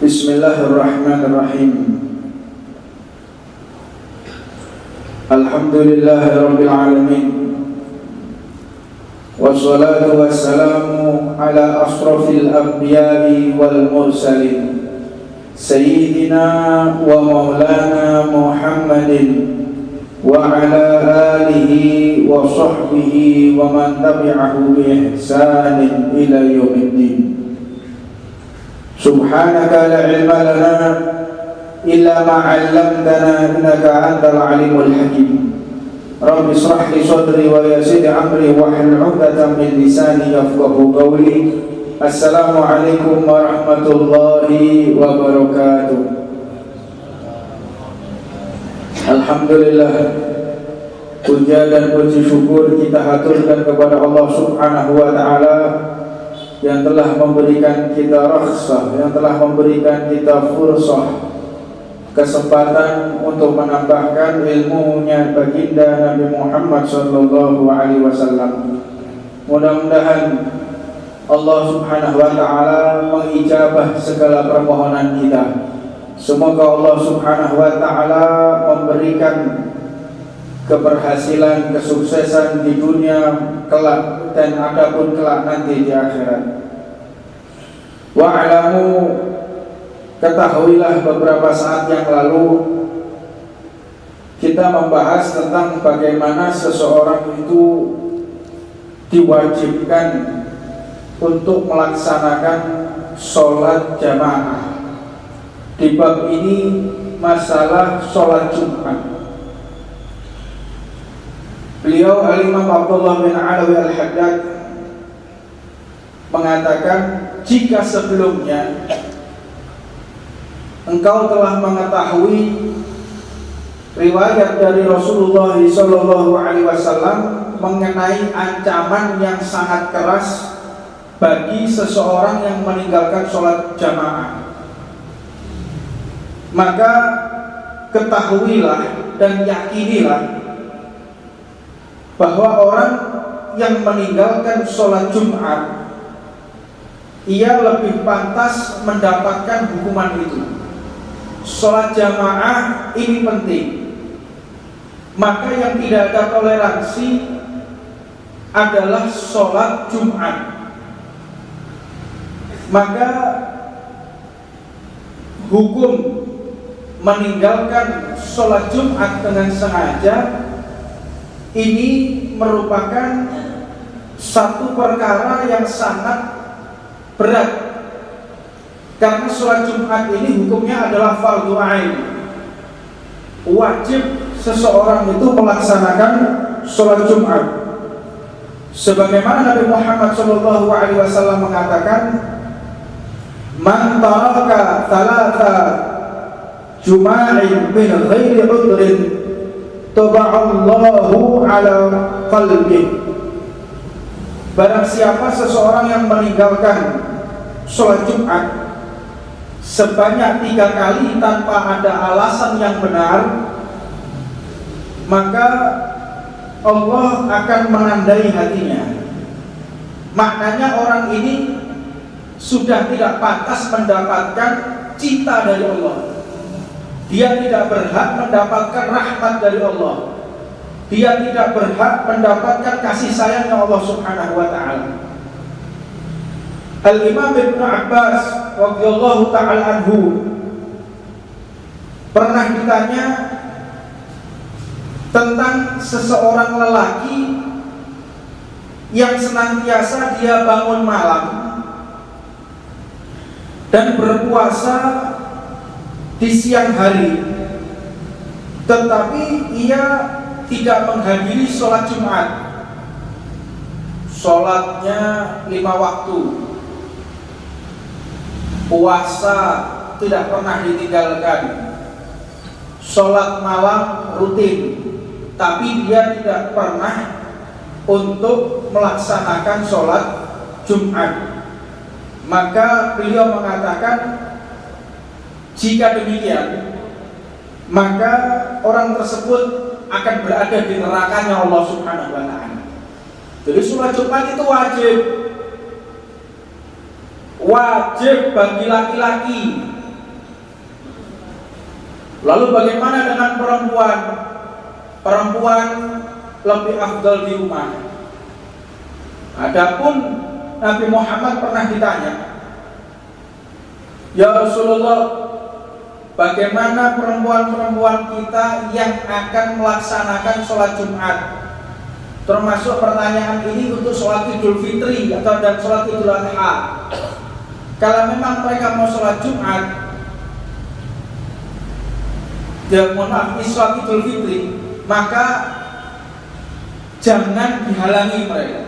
Bismillahirrahmanirrahim. Alhamdulillahirabbil alamin. Wassalatu wassalamu ala asrafil anbiya'i wal mursalin Sayyidina wa maulana Muhammadin wa ala alihi wa sahbihi wa man tabi'ahu bi ihsanin ila yaumiddin. Subhanaka la ilma lana illa ma 'allamtana innaka antal alimul hakim. Rabbi ishrah li sadri wa yassir amri wahlul 'uqdatam min lisani yafqahu qawli. Assalamu alaikum warahmatullahi wabarakatuh. Alhamdulillah, puja dan puji syukur kita haturkan kepada Allah Subhanahu wa taala yang telah memberikan kita rakhsah, yang telah memberikan kita fursah, kesempatan untuk menambahkan ilmunya baginda Nabi Muhammad sallallahu alaihi wasallam. Mudah-mudahan Allah Subhanahu wa taala mengijabah segala permohonan kita. Semoga Allah Subhanahu wa taala memberikan keberhasilan, kesuksesan di dunia kelak dan adapun kelak nanti di akhirat. Wa'alamu, ketahuilah beberapa saat yang lalu kita membahas tentang bagaimana seseorang itu diwajibkan untuk melaksanakan sholat jamaah. Di bab ini masalah sholat Jumat. Beliau Al-Imam Abdullah bin Alawi Al-Haddad mengatakan, jika sebelumnya engkau telah mengetahui riwayat dari Rasulullah SAW mengenai ancaman yang sangat keras bagi seseorang yang meninggalkan sholat jamaah, maka ketahuilah dan yakinilah bahwa orang yang meninggalkan sholat Jumat, ia lebih pantas mendapatkan hukuman itu. Sholat jamaah ini penting, maka yang tidak ada toleransi adalah sholat Jumat. Maka hukum meninggalkan sholat Jumat dengan sengaja ini merupakan satu perkara yang sangat berat, karena sholat Jumat ini hukumnya adalah fardhu ain. Wajib seseorang itu melaksanakan sholat Jumat. Sebagaimana Nabi Muhammad SAW mengatakan, man taraka thalatha juma'in min ghairi udrin taba'allahu ala qalbih. Barang siapa seseorang yang meninggalkan sholat Jumat sebanyak 3 kali tanpa ada alasan yang benar, maka Allah akan menandai hatinya. Maknanya orang ini sudah tidak pantas mendapatkan cinta dari Allah. Dia tidak berhak mendapatkan rahmat dari Allah. Dia tidak berhak mendapatkan kasih sayangnya Allah Subhanahu wa ta'ala. Al-Imam Ibn Abbas radhiyallahu ta'ala anhu pernah ditanya tentang seseorang lelaki yang senantiasa dia bangun malam dan berpuasa di siang hari, tetapi ia tidak menghadiri sholat Jumat. Sholatnya 5 waktu, puasa tidak pernah ditinggalkan, sholat malam rutin, tapi dia tidak pernah untuk melaksanakan sholat Jumat. Maka beliau mengatakan, jika demikian, maka orang tersebut akan berada di nerakanya Allah Subhanahu wa ta'ala. Jadi sholat Jumat itu wajib bagi laki-laki Lalu bagaimana dengan perempuan? Perempuan lebih afdal di rumah. Adapun Nabi Muhammad pernah ditanya, "Ya Rasulullah, bagaimana perempuan-perempuan kita yang akan melaksanakan sholat Jumat?" Termasuk pertanyaan ini untuk sholat Idul Fitri atau dan sholat Idul Adha. Kalau memang mereka mau sholat Jumat, sholat Idul Fitri, maka jangan dihalangi mereka.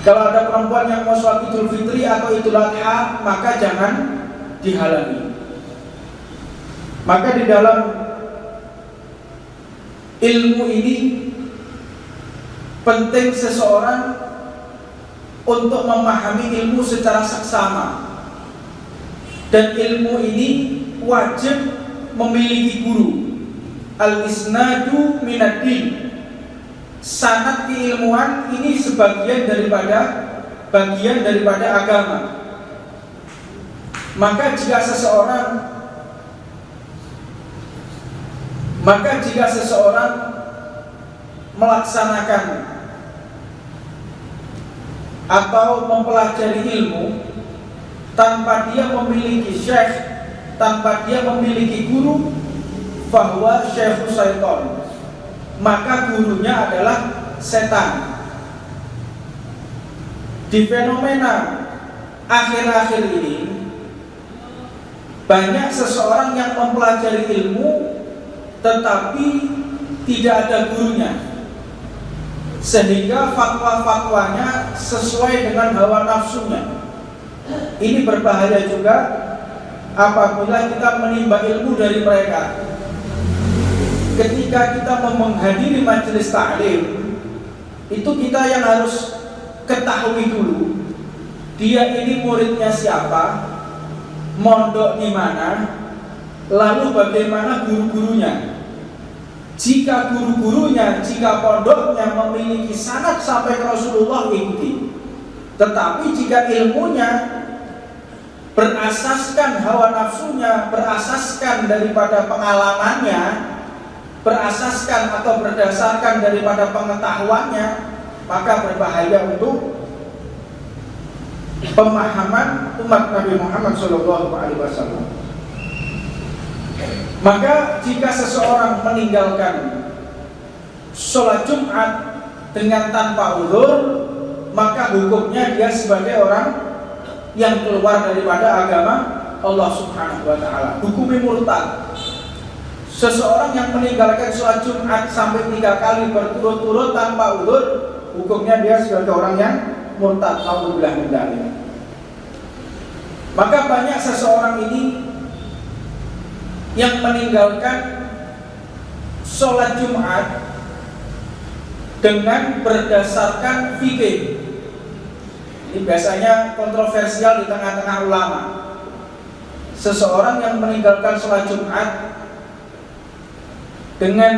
Kalau ada perempuan yang mau sholat Idul Fitri atau Idul Adha, maka jangan dihalangi. Maka di dalam ilmu ini penting seseorang untuk memahami ilmu secara seksama, dan ilmu ini wajib memiliki guru. Al-isnadu minad-din. Sanad keilmuan ini bagian daripada agama. Maka jika seseorang melaksanakan atau mempelajari ilmu tanpa dia memiliki syekh, tanpa dia memiliki guru, bahwa syekhu syaitan, maka gurunya adalah setan. Di fenomena akhir-akhir ini, banyak seseorang yang mempelajari ilmu tetapi tidak ada gurunya, sehingga fatwa-fatwanya sesuai dengan hawa nafsunya. Ini berbahaya juga apabila kita menimba ilmu dari mereka. Ketika kita menghadiri majelis ta'lim, itu kita yang harus ketahui dulu dia ini muridnya siapa, mondok di mana, lalu bagaimana guru-gurunya. Jika guru-gurunya, jika pondoknya memiliki sanad sampai ke Rasulullah, ikuti. Tetapi jika ilmunya berasaskan hawa nafsunya, berasaskan daripada pengalamannya, berasaskan atau berdasarkan daripada pengetahuannya, maka berbahaya untuk pemahaman umat Nabi Muhammad SAW. Maka jika seseorang meninggalkan sholat Jumat dengan tanpa uzur, maka hukumnya dia sebagai orang yang keluar daripada agama Allah Subhanahu wa Ta'ala. Hukumnya murtad. Seseorang yang meninggalkan sholat Jumat sampai 3 kali berturut-turut tanpa uzur, hukumnya dia sebagai orang yang murtad. Alhamdulillah min dzalik. Maka banyak seseorang ini yang meninggalkan sholat Jumat dengan berdasarkan fikih. Ini biasanya kontroversial di tengah-tengah ulama. Seseorang yang meninggalkan sholat Jumat dengan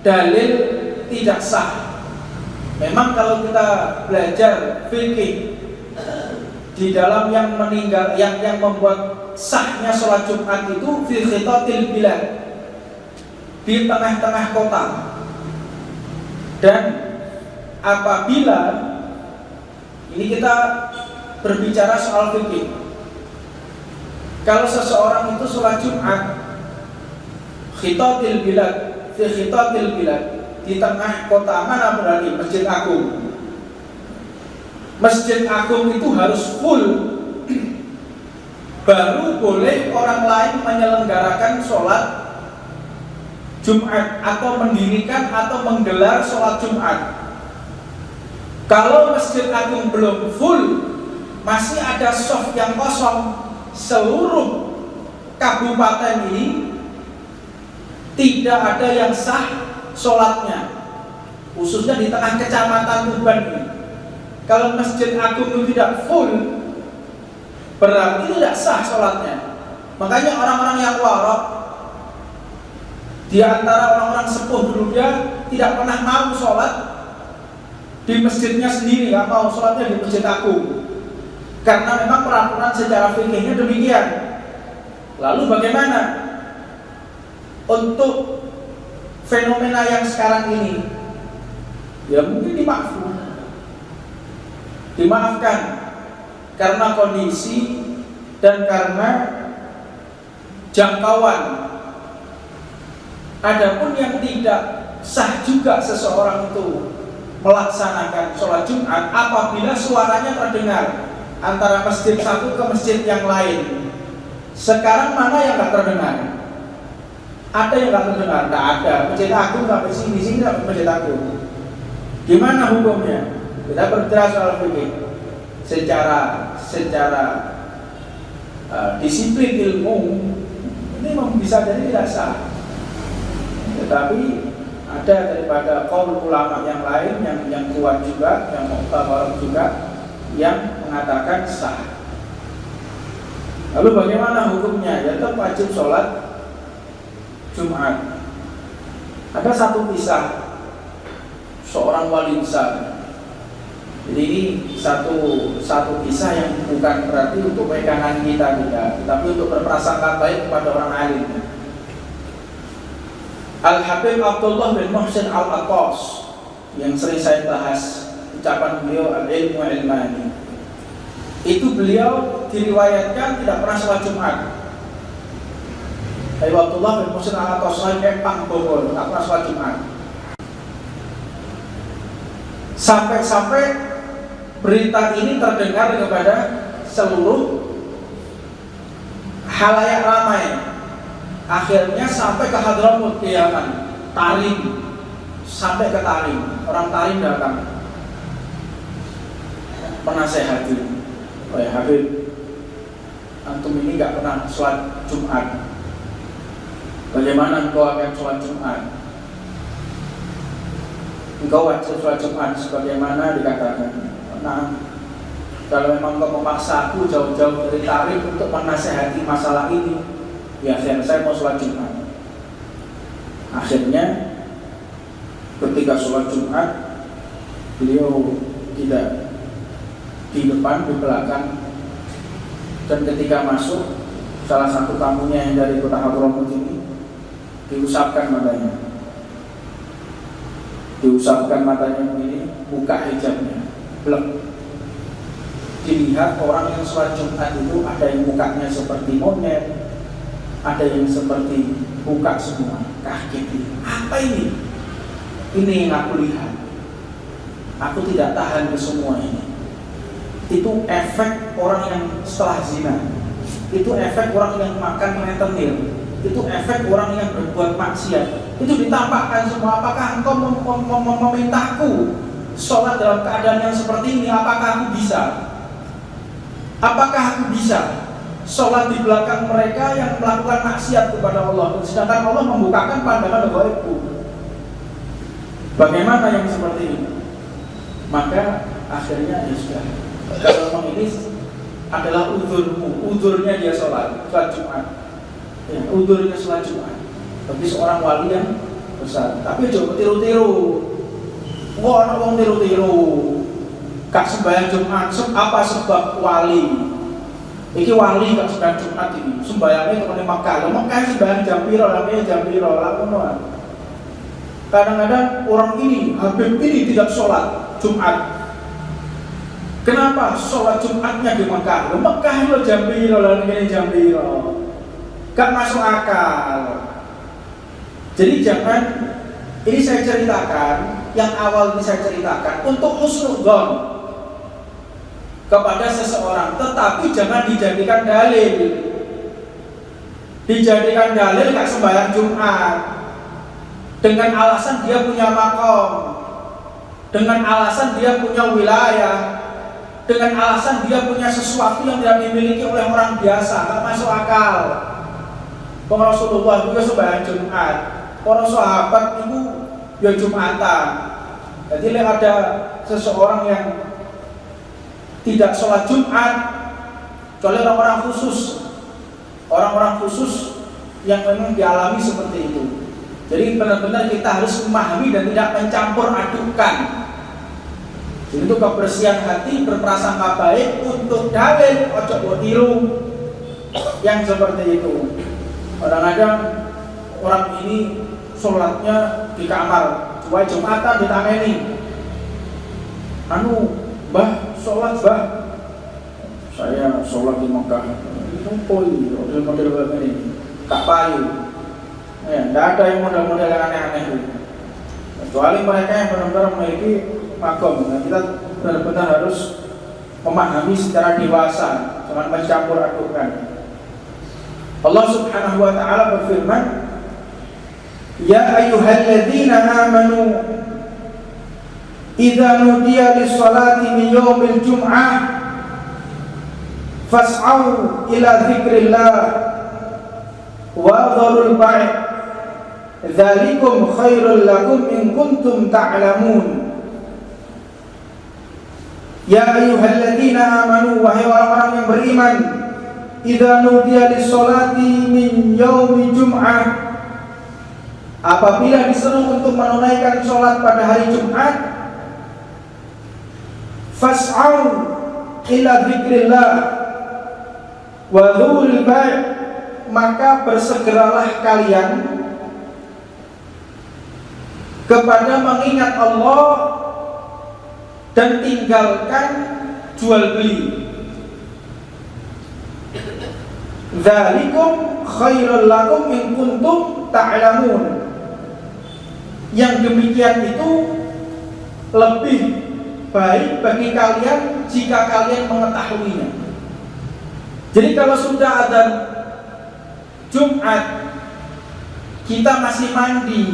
dalil tidak sah. Memang kalau kita belajar fikih, di dalam yang membuat sahnya sholat Jumat itu fi khitatil bilad, di tengah-tengah kota. Dan apabila ini kita berbicara soal fikih, kalau seseorang itu sholat Jumat khitatil bilad, fi khitatil bilad, di tengah kota, mana berarti Masjid Agung. Masjid Agung itu harus full, baru boleh orang lain menyelenggarakan sholat Jumat atau mendirikan atau menggelar sholat Jumat. Kalau Masjid Agung belum full, masih ada shaf yang kosong, seluruh kabupaten ini tidak ada yang sah sholatnya, khususnya di tengah kecamatan Tuban ini. Kalau Masjid Agung itu tidak full, berarti tidak sah sholatnya. Makanya orang-orang yang warok, di antara orang-orang sepuh dulu, dia tidak pernah mau sholat di masjidnya sendiri, nggak mau sholatnya di Masjid Agung, karena memang peraturan secara fikihnya demikian. Lalu bagaimana untuk fenomena yang sekarang ini? Ya mungkin dimaafkan karena kondisi dan karena jangkauan. Adapun yang tidak sah juga seseorang itu melaksanakan sholat Jumat apabila suaranya terdengar antara masjid satu ke masjid yang lain. Sekarang mana yang nggak terdengar? Ada yang nggak terdengar? Nggak ada. Masjid Agung nggak di sini nggak masjid Agung. Gimana hukumnya? Kita berbicara soal fikih secara disiplin ilmu ini bisa jadi tidak sah. Tetapi ada daripada kaum ulama yang lain yang kuat juga, yang muktabar juga, yang mengatakan sah. Lalu bagaimana hukumnya? Ya tetap wajib sholat Jumat. Ada satu kisah seorang wali besar. Jadi ini satu kisah yang bukan berarti untuk pegangan kita tidak, tetapi untuk berprasangka baik kepada orang alim. Al-Habib Abdullah bin Muhsin Al-Attas yang sering saya bahas ucapan beliau al-ilmu ilmani. Itu beliau diriwayatkan tidak pernah sholat Jumat. Abdullah bin Muhsin Al-Attas Kempang Bogor tidak pernah sholat Jumat. Sampai berita ini terdengar kepada seluruh halayak ramai. Akhirnya sampai ke Hadramut ke Yaman, Tarim, sampai ke Tarim. Orang Tarim datang menasehati, "Wahai Habib, antum ini nggak pernah sholat Jumat. Bagaimana engkau akan sholat Jumat? Engkau wajib sholat Jumat sebagaimana dikatakan. Nah, kalau memang engkau memaksa aku jauh-jauh dari Tarim untuk menasehati masalah ini, ya saya mau sholat Jumat." Akhirnya ketika sholat Jumat, beliau tidak di depan, di belakang. Dan ketika masuk, salah satu tamunya yang dari kota Hadramut ini diusapkan matanya. Diusapkan matanya begini, buka hijabnya, blek. Dilihat orang yang sholat Jumat itu ada yang mukanya seperti monyet, ada yang seperti buka semua. Kaget ini. Apa ini? Ini yang aku lihat. Aku tidak tahan ke semua ini. Itu efek orang yang setelah zina. Itu efek orang yang makan rentenir. Itu efek orang yang berbuat maksiat. Itu ditampakkan semua. Apakah engkau memintaku sholat dalam keadaan yang seperti ini? Apakah aku bisa? Apakah aku bisa sholat di belakang mereka yang melakukan maksiat kepada Allah, sedangkan Allah membukakan pandangan gaibku? Bagaimana yang seperti ini? Maka akhirnya ya sudah. Kalau memang ini adalah udurnya dia sholat Jumat, ya, udurnya sholat Jumat. Tapi seorang wali yang besar. Tapi coba tiru-tiru. Wah, anak orang tiru-tiru. Kak sembahyang Jumat, apa sebab wali? Iki wali kak sembahyang Jumat ini. Sembahyangnya teman Makkah. Makkah sembahyang jam piro, namanya jam piro, lakukan. Kadang-kadang orang ini, Habib ini tidak sholat Jumat. Kenapa? Sholat Jumatnya di Makkah. Makkah itu jam piro, lalu jam piro. Gak masuk akal. Jadi jangan, ini saya ceritakan, yang awal ini saya ceritakan untuk husnudzon kepada seseorang, tetapi jangan dijadikan dalil. Dijadikan dalil gak sembahyang Jumat dengan alasan dia punya makom, dengan alasan dia punya wilayah, dengan alasan dia punya sesuatu yang tidak dimiliki oleh orang biasa. Gak masuk akal. Rasulullah juga sembahyang Jumat, para sahabat itu ya Jumatan. Jadi ada seseorang yang tidak sholat Jumat, kecuali orang-orang khusus yang memang dialami seperti itu. Jadi benar-benar kita harus memahami dan tidak mencampur adukan. Jadi itu kebersihan hati, berprasangka baik untuk dalil, ojo tiru. yang seperti itu. Kadang-kadang orang ini sholatnya di kamar, cuma Jumatan ditangani. Mbah, sholat mbah. Saya sholat di Mekah. Numpul, model-model ini. Kak payu. Tidak ada yang model-model yang aneh-aneh itu. Kecuali mereka yang benar-benar memiliki magom. Nah, kita benar-benar harus memahami secara dewasa, jangan mencampur adukan. Allah Subhanahu wa taala berfirman, "Ya ayyuhalladzina amanu idza nudiya lis-salati min yaumil jum'ah fas'au ila dzikrillah wa dharul bai' dzalikum khairul lakum in kuntum ta'lamun." Ya ayyuhalladzina amanu, wahai orang-orang yang beriman, idza nudiya lis-salati min yaumi jum'ah, apabila diseru untuk menunaikan sholat pada hari Jumat, fas'au ila dzikrillah wa dzuril bai', maka bersegeralah kalian kepada mengingat Allah dan tinggalkan jual beli. Dzalikum khairul lakum in kuntum ta'lamun. Yang demikian itu lebih baik bagi kalian jika kalian mengetahuinya. Jadi kalau sudah ada Jumat, kita masih mandi,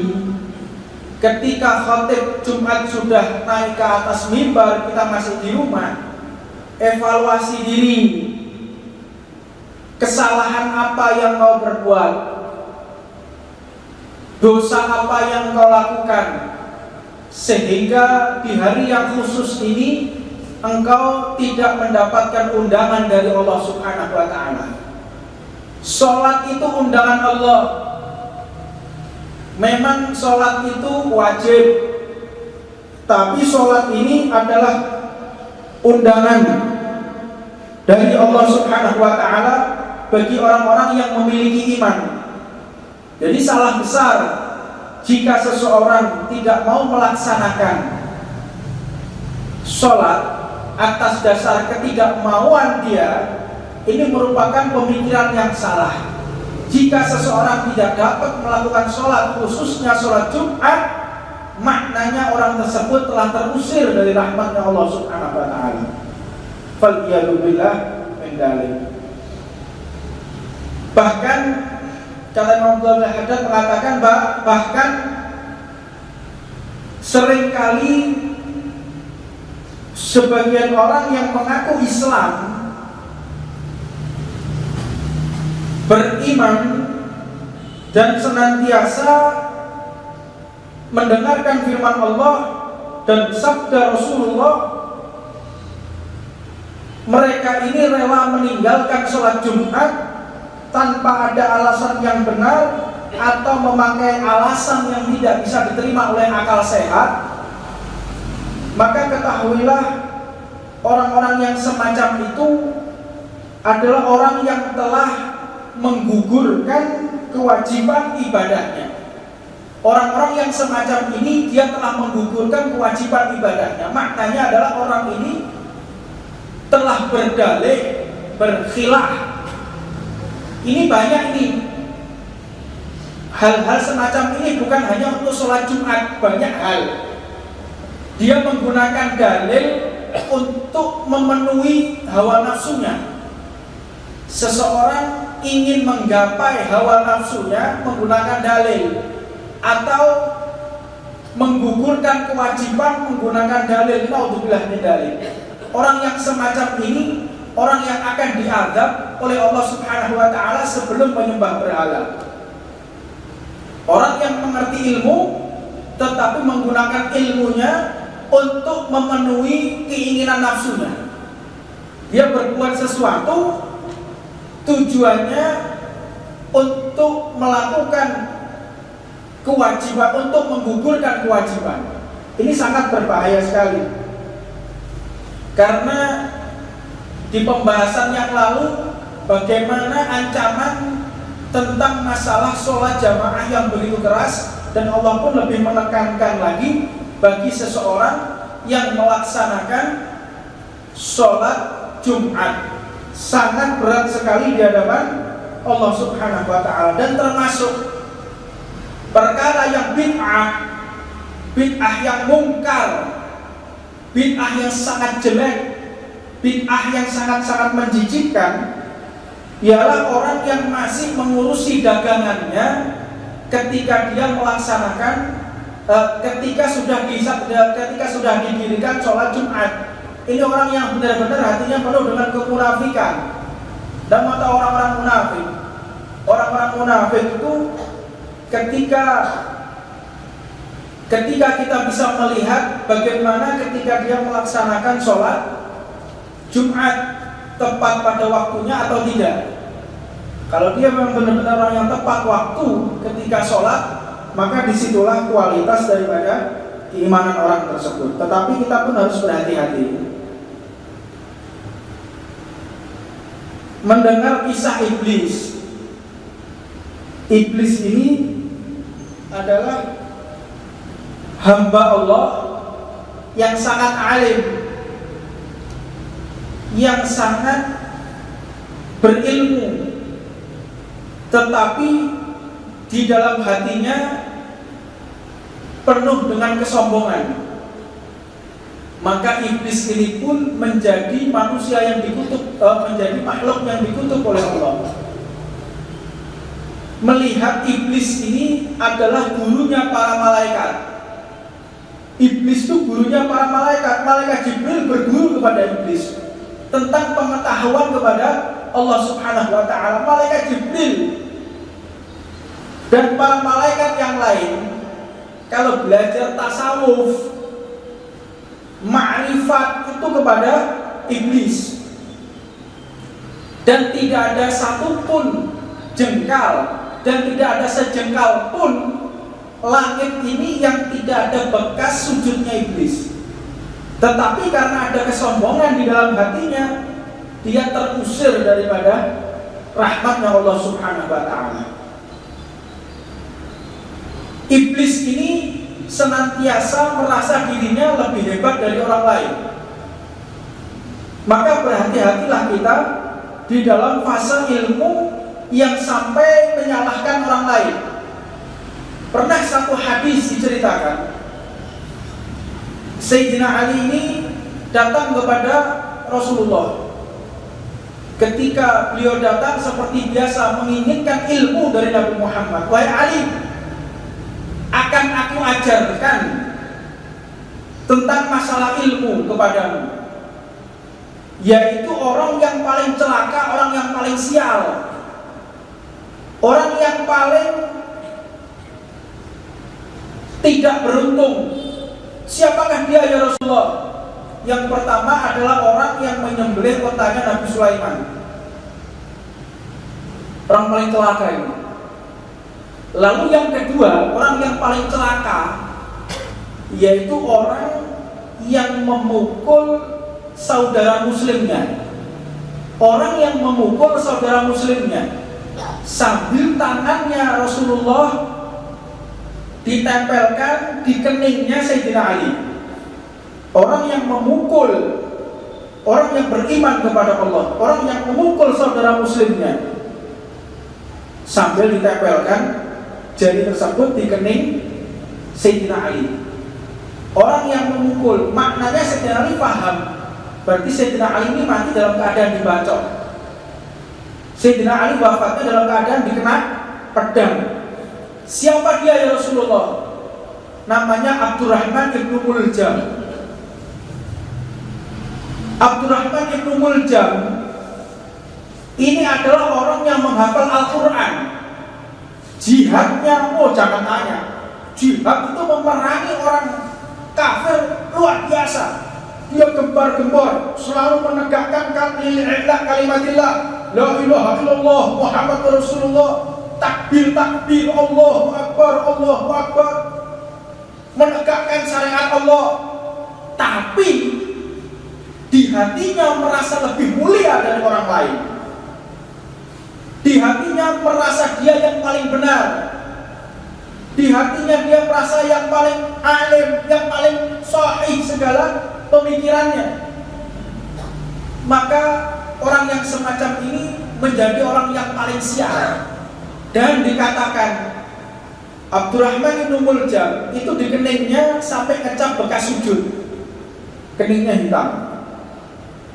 ketika khotib Jumat sudah naik ke atas mimbar, kita masih di rumah, evaluasi diri, kesalahan apa yang kau berbuat, dosa apa yang kau lakukan, sehingga di hari yang khusus ini engkau tidak mendapatkan undangan dari Allah Subhanahu wa ta'ala. Sholat itu undangan Allah. Memang sholat itu wajib, tapi sholat ini adalah undangan dari Allah Subhanahu wa ta'ala bagi orang-orang yang memiliki iman. Jadi salah besar jika seseorang tidak mau melaksanakan sholat atas dasar ketidakmauan dia. Ini merupakan pemikiran yang salah. Jika seseorang tidak dapat melakukan sholat, khususnya sholat Jumat, maknanya orang tersebut telah terusir dari rahmatnya Allah Subhanahu wa ta'ala. Fal-iyadu billah min dzalik. Bahkan kata Imam Abdul Haddad mengatakan bahkan seringkali sebagian orang yang mengaku Islam, beriman dan senantiasa mendengarkan firman Allah dan sabda Rasulullah, mereka ini rela meninggalkan sholat Jumat tanpa ada alasan yang benar atau memakai alasan yang tidak bisa diterima oleh akal sehat. Maka ketahuilah, orang-orang yang semacam itu adalah orang yang telah menggugurkan kewajiban ibadahnya. Orang-orang yang semacam ini dia telah menggugurkan kewajiban ibadahnya. Maknanya adalah orang ini telah berdalih, berkhilah. Ini banyak ini. Hal-hal semacam ini bukan hanya untuk sholat Jumat, banyak hal. Dia menggunakan dalil untuk memenuhi hawa nafsunya. Seseorang ingin menggapai hawa nafsunya menggunakan dalil, atau menggugurkan kewajiban menggunakan dalil. Naudzubillah min dalil. Orang yang semacam ini orang yang akan diazab oleh Allah Subhanahu wa ta'ala sebelum menyembah berhala. Orang yang mengerti ilmu tetapi menggunakan ilmunya untuk memenuhi keinginan nafsunya. Dia berbuat sesuatu tujuannya untuk melakukan kewajiban, untuk menggugurkan kewajiban. Ini sangat berbahaya sekali. Karena di pembahasan yang lalu bagaimana ancaman tentang masalah sholat jamaah yang begitu keras, dan Allah pun lebih menekankan lagi bagi seseorang yang melaksanakan sholat Jumat. Sangat berat sekali di hadapan Allah Subhanahu wa ta'ala, dan termasuk perkara yang bid'ah yang mungkar, bid'ah yang sangat jelek, bid'ah yang sangat-sangat menjijikkan, ialah orang yang masih mengurusi dagangannya ketika dia melaksanakan ketika sudah didirikan sholat Jumat. Ini orang yang benar-benar hatinya penuh dengan kemunafikan. Dan mata orang-orang munafik, orang-orang munafik itu ketika kita bisa melihat bagaimana ketika dia melaksanakan sholat Jumat tepat pada waktunya atau tidak. Kalau dia memang benar-benar orang yang tepat waktu ketika sholat, maka disitulah kualitas daripada keimanan orang tersebut. Tetapi kita pun harus berhati-hati mendengar kisah iblis. Iblis ini adalah hamba Allah yang sangat alim, yang sangat berilmu, tetapi di dalam hatinya penuh dengan kesombongan. Maka iblis ini pun menjadi manusia yang dikutuk, menjadi makhluk yang dikutuk oleh Allah. Melihat iblis ini adalah gurunya para malaikat. Iblis itu gurunya para malaikat. Malaikat Jibril berguru kepada iblis tentang pengetahuan kepada Allah Subhanahu wa ta'ala. Malaikat Jibril dan para malaikat yang lain kalau belajar tasawuf, ma'rifat itu kepada iblis, dan tidak ada satupun jengkal dan tidak ada sejengkal pun langit ini yang tidak ada bekas sujudnya iblis. Tetapi karena ada kesombongan di dalam hatinya, dia terusir daripada rahmatnya Allah Subhanahu wa ta'ala. Iblis ini senantiasa merasa dirinya lebih hebat dari orang lain. Maka berhati-hatilah kita di dalam fase ilmu yang sampai menyalahkan orang lain. Pernah satu hadis diceritakan, Sayyidina Ali ini datang kepada Rasulullah. Ketika beliau datang seperti biasa menginginkan ilmu dari Nabi Muhammad. Wahai Ali, akan aku ajarkan tentang masalah ilmu kepadamu, yaitu orang yang paling celaka, orang yang paling sial, orang yang paling tidak beruntung. Siapakah dia ya Rasulullah? Yang pertama adalah orang yang menyembelih ontanya Nabi Sulaiman. Orang paling celaka ini. Lalu yang kedua, orang yang paling celaka, yaitu orang yang memukul saudara muslimnya. Orang yang memukul saudara muslimnya sambil tangannya Rasulullah ditempelkan di keningnya Sayyidina Ali. Orang yang memukul, orang yang beriman kepada Allah, orang yang memukul saudara muslimnya sambil ditempelkan jari tersebut di kening Sayyidina Ali. Orang yang memukul, maknanya Sayyidina Ali paham, berarti Sayyidina Ali ini mati dalam keadaan dibacok. Sayyidina Ali wafatnya dalam keadaan dikena pedang. Siapa dia ya Rasulullah? Namanya Abdurrahman ibnu Muljam. Abdurrahman ibnu Muljam ini adalah orang yang menghafal Al-Quran. Jihadnya, oh jangan tanya, jihad itu memerangi orang kafir luar biasa. Dia gembar-gembor, selalu menegakkan kalimatillah, la ilaha illallah Muhammad Rasulullah. Takbir, Allahu Akbar, Allahu Akbar, menegakkan syariat Allah. Tapi di hatinya merasa lebih mulia dari orang lain. hatinya merasa dia yang paling benar. Di hatinya dia merasa yang paling alim, yang paling sahih segala pemikirannya. Maka orang yang semacam ini menjadi orang yang paling sial. Dan dikatakan Abdurrahman bin Muljam itu di keningnya sampai kecap bekas sujud. Keningnya hitam.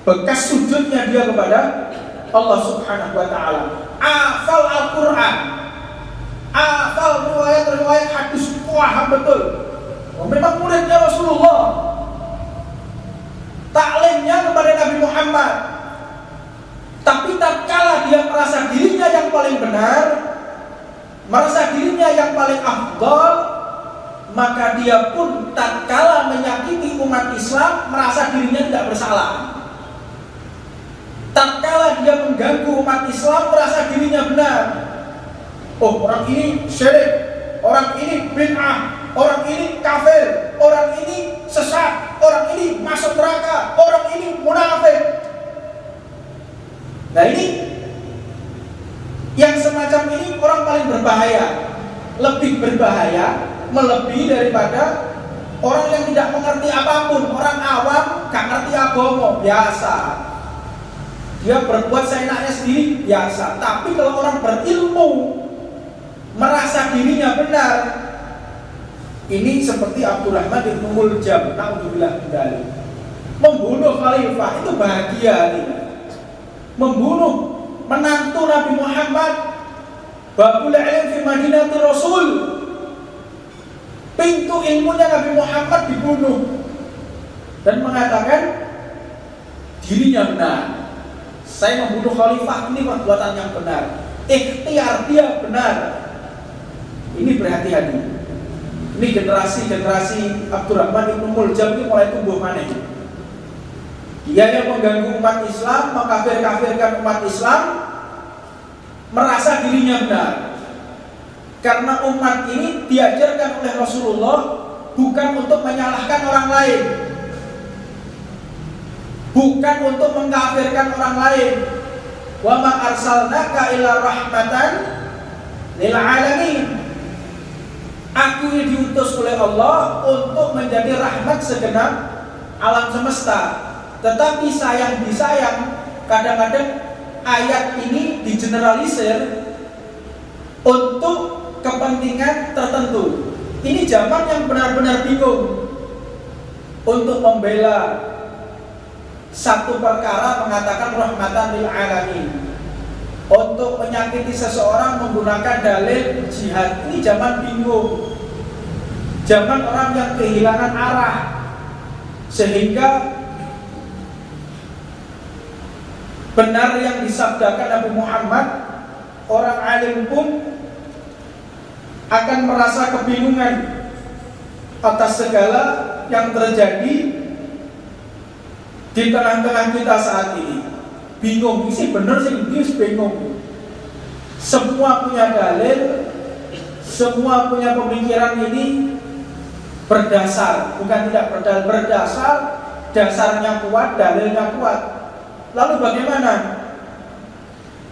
Bekas sujudnya dia kepada Allah Subhanahu wa taala. Hafal Al-Qur'an. Hafal riwayat-riwayat hadis, paham betul. Memang muridnya Rasulullah. Taklimnya kepada Nabi Muhammad. Tapi tatkala dia merasa dirinya yang paling benar, merasa dirinya yang paling afdal, maka dia pun tatkala menyakiti umat Islam merasa dirinya tidak bersalah. Tatkala dia mengganggu umat Islam merasa dirinya benar. Oh, orang ini syirik, orang ini bid'ah, orang ini kafir, orang ini sesat, orang ini masuk neraka, orang ini munafik. Nah, ini yang semacam ini orang paling berbahaya. Lebih berbahaya, melebihi daripada orang yang tidak mengerti apapun. Orang awam gak ngerti agama, biasa. Dia berbuat seenaknya sendiri, biasa. Tapi kalau orang berilmu, merasa dirinya benar, ini seperti Abdurrahman bin Muljam, naudzubillah min dzalik. Membunuh khalifah itu bahagia nih. Membunuh menantu Nabi Muhammad, babul ilm fi Madinatul Rasul. Pintu ilmunya Nabi Muhammad dibunuh dan mengatakan dirinya benar. Saya membunuh khalifah, ini perbuatan yang benar. Ikhtiar dia benar. Ini berhati-hati. Ini generasi Abdurrahman bin Muljam ini mulai tumbuh manik. Dia yang mengganggu umat Islam, mengkafir-kafirkan umat Islam, merasa dirinya benar. Karena umat ini diajarkan oleh Rasulullah bukan untuk menyalahkan orang lain, bukan untuk mengkafirkan orang lain. Wa ma arsalnaka illa rahmatan lil alamin. Aku ini diutus oleh Allah untuk menjadi rahmat segenap alam semesta. Tetapi sayang disayang, kadang-kadang ayat ini digeneralisir untuk kepentingan tertentu. Ini zaman yang benar-benar bingung untuk membela satu perkara mengatakan rahmatan lil alamin. Untuk menyakiti seseorang menggunakan dalil jihad. Ini zaman bingung. Zaman orang yang kehilangan arah. Sehingga benar yang disabdakan Nabi Muhammad, orang alim pun akan merasa kebingungan atas segala yang terjadi di tengah-tengah kita saat ini. Bingung, ini benar sih, bingung. Semua punya dalil, semua punya pemikiran ini berdasar, bukan tidak berdasar, dasarnya kuat, dalilnya kuat. Lalu bagaimana?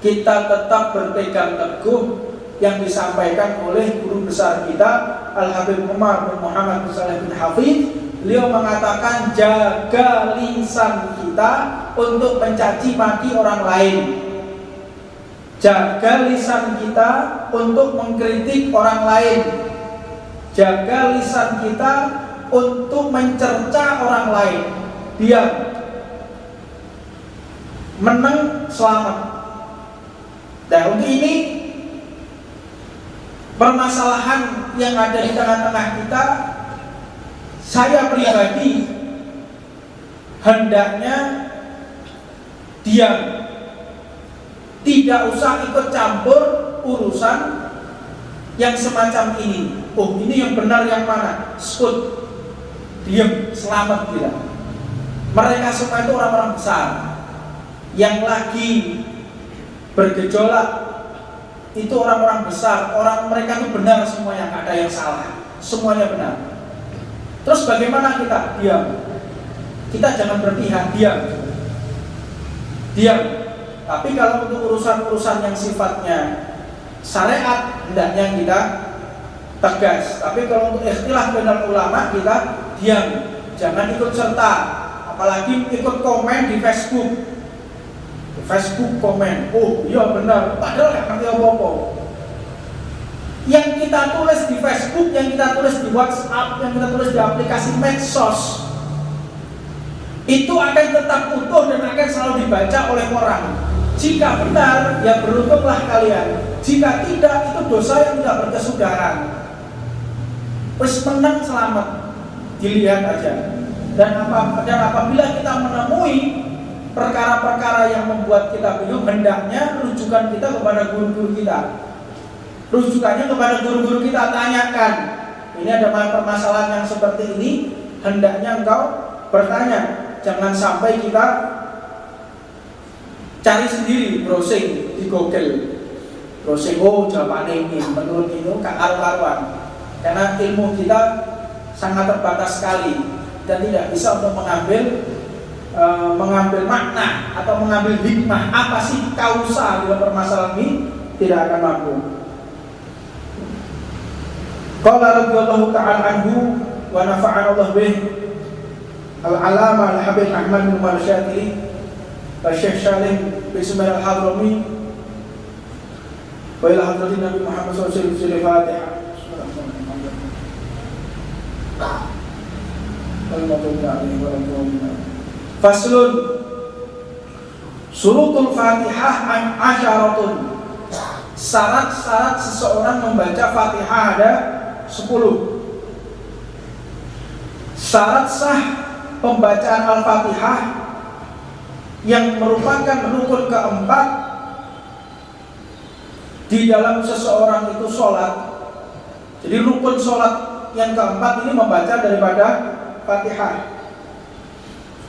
Kita tetap berpegang teguh yang disampaikan oleh guru besar kita Al-Habib Umar bin Muhammad bin Saleh bin Hafidh. Beliau mengatakan jaga lisan kita untuk mencaci maki orang lain. Jaga lisan kita untuk mengkritik orang lain. Jaga lisan kita untuk mencerca orang lain. Diam. Menang selamat. Nah, untuk ini permasalahan yang ada di tengah-tengah kita, saya pribadi hendaknya diam, tidak usah ikut campur urusan yang semacam ini. Oh, ini yang benar yang mana? Skut, diam, selamat tidak. Mereka semua itu orang-orang besar yang lagi bergejolak. Itu orang-orang besar, orang mereka itu benar semuanya, nggak ada yang salah, semuanya benar. Terus bagaimana kita? Diam. Kita jangan berpihak, diam. Diam. Tapi kalau untuk urusan-urusan yang sifatnya syariat hendaknya kita tegas. Tapi kalau untuk ikhtilaf dengan ulama kita diam, jangan ikut serta, apalagi ikut komen di Facebook. Di Facebook komen, oh iya benar, padahal nggak ngerti apa-apa. Yang kita tulis di Facebook, yang kita tulis di WhatsApp, yang kita tulis di aplikasi medsos, itu akan tetap utuh dan akan selalu dibaca oleh orang. Jika benar, ya beruntunglah kalian. Jika tidak, itu dosa yang tidak berkesudahan. Terus menang selamat, dilihat aja. Dan apabila kita menemui perkara-perkara yang membuat kita bingung, hendaknya rujukan kita kepada guru-guru kita. Rujukannya kepada guru-guru kita, tanyakan. Ini ada permasalahan yang seperti ini, hendaknya engkau bertanya. Jangan sampai kita cari sendiri, browsing di Google. Browsing, oh jawabannya ini, menurut ini gak karu-karuan. Karena ilmu kita sangat terbatas sekali dan tidak bisa untuk mengambil makna atau mengambil hikmah apa sih kausa dalam permasalahan ini, tidak akan mampu. Qala radhiyallahu ta'ala anhu wa nafa'ana Allah bih Al-Alama Al-Habib Ahmad bin Umar Syatili Syekh Salim bin Sumail Al-Hadrami wa ila hadratin Nabi Muhammad sallallahu alaihi wasallam. Al-Fatihah. Faslun Surutul Fatihah asyaratun. Syarat-syarat seseorang membaca Fatihah ada 10. Syarat sah pembacaan Al-Fatihah yang merupakan rukun keempat di dalam seseorang itu sholat. Jadi rukun sholat yang keempat ini membaca daripada Fatihah.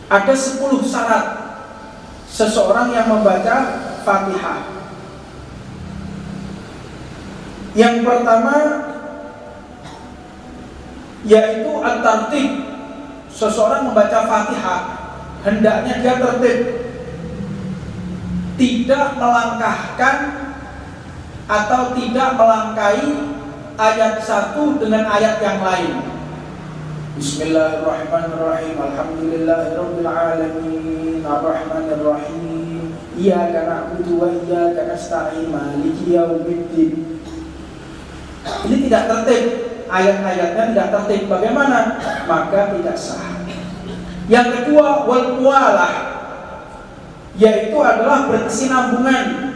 Ada 10 syarat seseorang yang membaca Fatihah. Yang pertama yaitu at-tartib. Seseorang membaca Fatihah hendaknya dia tertib, tidak melangkahkan atau tidak melangkai ayat satu dengan ayat yang lain. Bismillahirrahmanirrahim. Alhamdulillahirabbil alamin. Arrahmanirrahim. Iyyaka na'budu wa iyyaka nasta'in. Maliki yaumiddin. Ini tidak tertib, ayat-ayatnya tidak tertib. Bagaimana? Maka tidak sah. Yang kedua, wal muwalah, yaitu adalah berkesinambungan.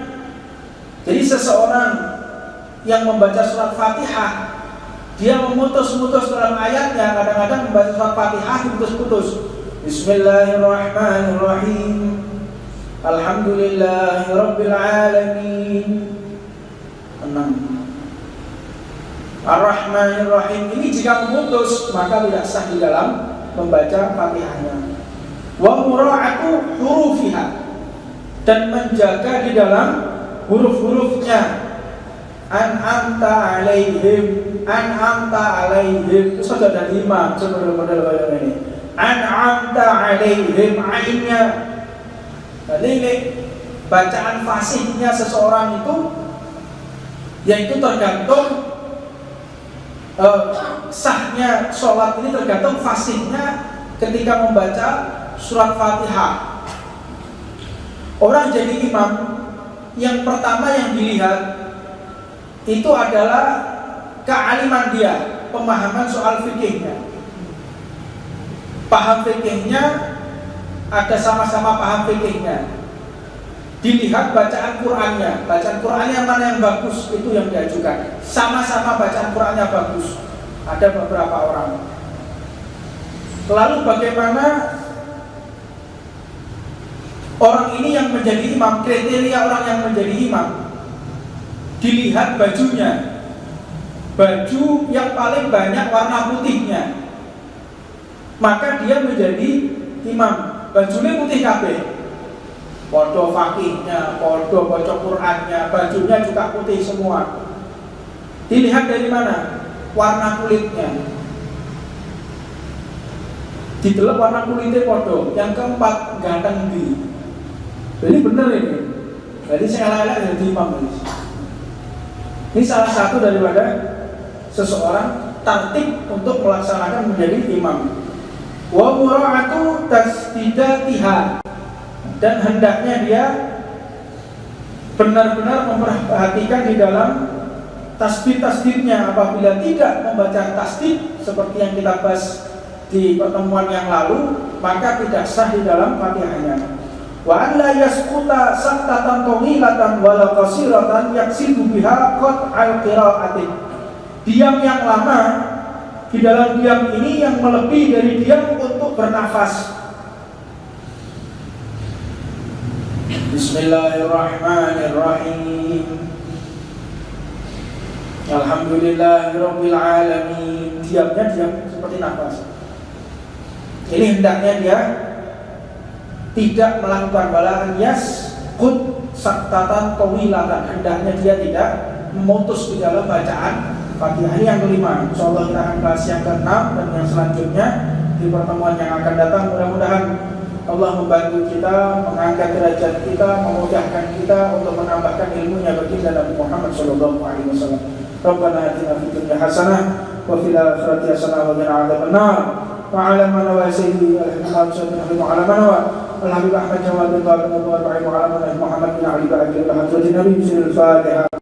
Jadi seseorang yang membaca surat Fatihah, dia memutus-mutus dalam ayatnya. Kadang-kadang membaca surat Fatihah diputus-putus. Bismillahirrahmanirrahim. Alhamdulillahirabbil alamin. 6. Ar-Rahmanir-Rahim. Ini jika memutus maka tidak sah di dalam membaca Fatihahnya. Wa mura'atu hurufiha, dan menjaga di dalam huruf-hurufnya. An'amta alaihim, an'amta alaihim. Itu sudah ada 5 model kayak ini. An'amta alaihim, ainnya. Jadi ini bacaan fasihnya seseorang itu, yaitu tergantung sahnya sholat ini tergantung fasihnya ketika membaca surat Fatihah. Orang jadi imam, yang pertama yang dilihat itu adalah kealiman dia, pemahaman soal fikihnya. Paham fikihnya, ada sama-sama paham fikihnya. Dilihat bacaan Qur'annya. Bacaan Qur'annya mana yang bagus, itu yang diajukan. Sama-sama bacaan Qur'annya bagus. Ada beberapa orang. Lalu bagaimana orang ini yang menjadi imam, kriteria orang yang menjadi imam? Dilihat bajunya. Baju yang paling banyak warna putihnya, maka dia menjadi imam. Bajunya putih kabeh. Podo fakihnya, podo baca Qur'annya, bajunya juga putih semua. Dilihat dari mana? Warna kulitnya. Didelok warna kulitnya podo. Yang keempat, ganteng di. Jadi bener ini. Jadi saya layak jadi imam. Ini salah satu daripada seseorang tertib untuk melaksanakan menjadi imam. Wa mura'atu tasdidatiha, dan hendaknya dia benar-benar memperhatikan di dalam tasdid-tasdidnya. Apabila tidak membaca tasdid seperti yang kita bahas di pertemuan yang lalu, maka tidak sah di dalam Fatihahnya. Wa an la yasquta saqtatan tawilatan wala qasiratan yaksidu biha qat'al qira'ati. Diam yang lama, di dalam diam ini yang melebihi dari diam untuk bernafas. Bismillahirrahmanirrahim. Alhamdulillahirabbil alamin. Diamnya diam seperti nafas. Ini hendaknya dia tidak melakukan balaan yasqut saktatan tawilatan. Hendaknya dia tidak memutus di dalam bacaan Fatihah. Ini yang kelima. Insyaallah kita akan bahas yang keenam dan yang selanjutnya di pertemuan yang akan datang. Mudah-mudahan Allah membantu kita, mengangkat derajat kita, memudahkan kita untuk menambahkan ilmunya baginda Nabi Muhammad sallallahu alaihi wasallam. Rabbana atina fid dunya hasanah wa fil akhirati hasanah wa qina adzabannar. وعلى من نوى سيدي الحمام سيدنا وعلى من نوى الحبيب أحمد جواد الله بن أبو أربعين وعلى من محمد بن علي بن حضرة النبي بسم الفاتحة.